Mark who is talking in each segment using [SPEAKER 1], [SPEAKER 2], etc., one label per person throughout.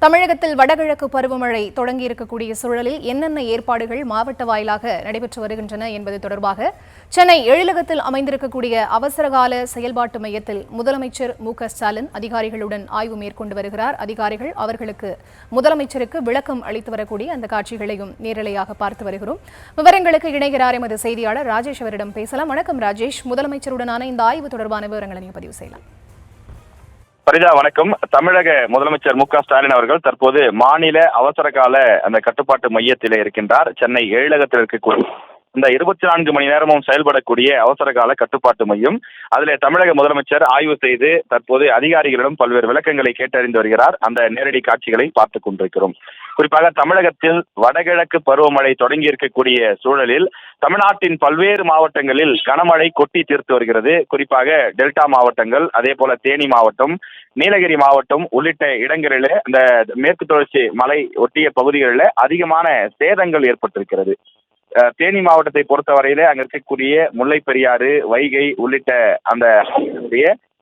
[SPEAKER 1] தமிழகத்தில் வடகிழக்கு பருவமழை தொடங்கியிருக்கக்கூடிய சூழலில் என்னென்ன ஏற்பாடுகள் மாவட்ட வாயிலாக நடைபெற்று வருகின்றன என்பது தொடர்பாக சென்னை எழிலகத்தில் அமைந்திருக்கக்கூடிய அவசரகால செயல்பாட்டு மையத்தில் முதலமைச்சர் மு.க.ஸ்டாலின் அதிகாரிகளுடன் ஆய்வு மேற்கொண்டு வருகிறார். அதிகாரிகள் அவர்களுக்கு முதலமைச்சருக்கு விளக்கம் அளித்து வரக்கூடிய அந்த காட்சிகளையும் நேரலையாக பார்த்து வருகிறோம். விவரங்களுக்கு இணைகிறார் எமது செய்தியாளர் ராஜேஷ். அவரிடம் பேசலாம். வணக்கம் ராஜேஷ். முதலமைச்சருடனான இந்த ஆய்வு தொடர்பான விவரங்களை நீங்க பதிவு செய்யலாம்.
[SPEAKER 2] பரிதா, வணக்கம். தமிழக முதலமைச்சர் மு.க.ஸ்டாலின் அவர்கள் தற்போது மாநில அவசர கால அந்த கட்டுப்பாட்டு மையத்திலே இருக்கின்றார். சென்னை எழிலகத்தில் இருக்கக்கூடிய இந்த 24 மணி நேரமும் செயல்படக்கூடிய அவசர கால கட்டுப்பாட்டு மையம். அதிலே தமிழக முதலமைச்சர் ஆய்வு செய்து தற்போது அதிகாரிகளிடம் பல்வேறு விளக்கங்களை கேட்டறிந்து வருகிறார். அந்த நேரடி காட்சிகளை பார்த்துக் கொண்டிருக்கிறோம். குறிப்பாக தமிழகத்தில் வடகிழக்கு பருவமழை தொடங்கி இருக்கக்கூடிய சூழலில் தமிழ்நாட்டின் பல்வேறு மாவட்டங்களில் கனமழை கொட்டி தீர்த்து வருகிறது. குறிப்பாக டெல்டா மாவட்டங்கள், அதே போல தேனி மாவட்டம், நீலகிரி மாவட்டம் உள்ளிட்ட இடங்களில் இந்த மேற்கு தொடர்ச்சி மலை ஒட்டிய பகுதிகளில் அதிகமான சேதங்கள் ஏற்பட்டிருக்கிறது. தேனி மாவட்டத்தை பொறுத்தவரையிலே அங்க இருக்கக்கூடிய முல்லை பெரியாறு, வைகை உள்ளிட்ட அந்த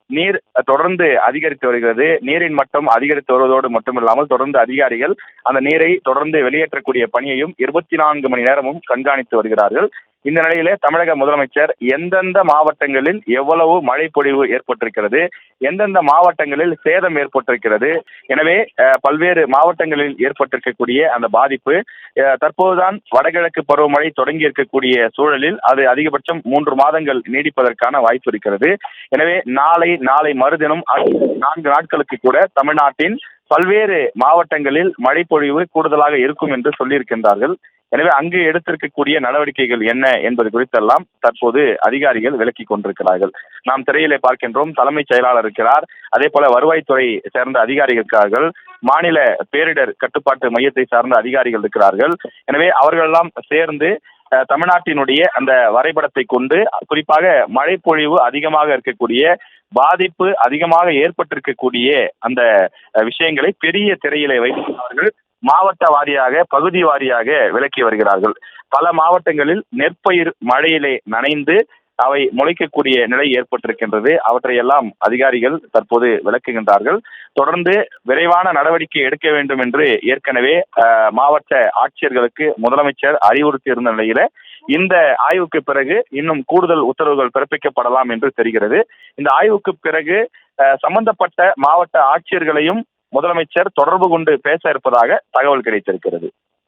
[SPEAKER 2] நீர் தொடர்ந்து அதிகரித்து வருகிறது. நீரின் மட்டம் அதிகரித்து வருவதோடு மட்டுமில்லாமல் தொடர்ந்து அதிகாரிகள் அந்த நீரை தொடர்ந்து வெளியேற்றக்கூடிய பணியையும் 24 மணி நேரமும் கண்காணித்து வருகிறார்கள். இந்த நிலையிலே தமிழக முதலமைச்சர் எந்தெந்த மாவட்டங்களில் எவ்வளவு மழை பொழிவு ஏற்பட்டிருக்கிறது, எந்தெந்த மாவட்டங்களில் சேதம் ஏற்பட்டிருக்கிறது, எனவே பல்வேறு மாவட்டங்களில் ஏற்பட்டிருக்கக்கூடிய அந்த பாதிப்பு தற்போதுதான் வடகிழக்கு பருவமழை தொடங்கி இருக்கக்கூடிய சூழலில் அது அதிகபட்சம் 3 மாதங்கள் நீடிப்பதற்கான வாய்ப்பு இருக்கிறது. எனவே நாளை மறுதினம் 4 நாட்களுக்கு கூட தமிழ்நாட்டின் பல்வேறு மாவட்டங்களில் மழை பொழிவு கூடுதலாக இருக்கும் என்று சொல்லியிருக்கின்றார்கள். எனவே அங்கு எடுத்திருக்கக்கூடிய நடவடிக்கைகள் என்ன என்பது குறித்தெல்லாம் தற்போது அதிகாரிகள் விளக்கிக் கொண்டிருக்கிறார்கள். நாம் திரையிலே பார்க்கின்றோம், தலைமைச் செயலாளர் இருக்கிறார், அதே போல வருவாய்த்துறை சேர்ந்த அதிகாரிகள் இருக்கிறார்கள், மாநில பேரிடர் கட்டுப்பாட்டு மையத்தை சார்ந்த அதிகாரிகள் இருக்கிறார்கள். எனவே அவர்களெல்லாம் சேர்ந்து தமிழ்நாட்டினுடைய அந்த வரைபடத்தை கொண்டு குறிப்பாக மழை பொழிவு அதிகமாக இருக்கக்கூடிய, பாதிப்பு அதிகமாக ஏற்பட்டிருக்கக்கூடிய அந்த விஷயங்களை பெரிய திரையிலே வைத்து அவர்கள் மாவட்ட வாரியாக, பகுதி வாரியாக விளக்கி வருகிறார்கள். பல மாவட்டங்களில் நெற்பயிர் மழையிலே நனைந்து அவை முளைக்கக்கூடிய நிலை ஏற்பட்டிருக்கின்றது. அவற்றையெல்லாம் அதிகாரிகள் தற்போது விளக்குகின்றார்கள். தொடர்ந்து விரைவான நடவடிக்கை எடுக்க வேண்டும் என்று ஏற்கனவே மாவட்ட ஆட்சியர்களுக்கு முதலமைச்சர் அறிவுறுத்தி இருந்த நிலையில இந்த ஆய்வுக்கு பிறகு இன்னும் கூடுதல் உத்தரவுகள் பிறப்பிக்கப்படலாம் என்று தெரிகிறது. இந்த ஆய்வுக்கு பிறகு சம்பந்தப்பட்ட மாவட்ட ஆட்சியர்களையும் முதலமைச்சர் தொடர்பு கொண்டு பேச இருப்பதாக தகவல் கிடைத்திருக்கிறது.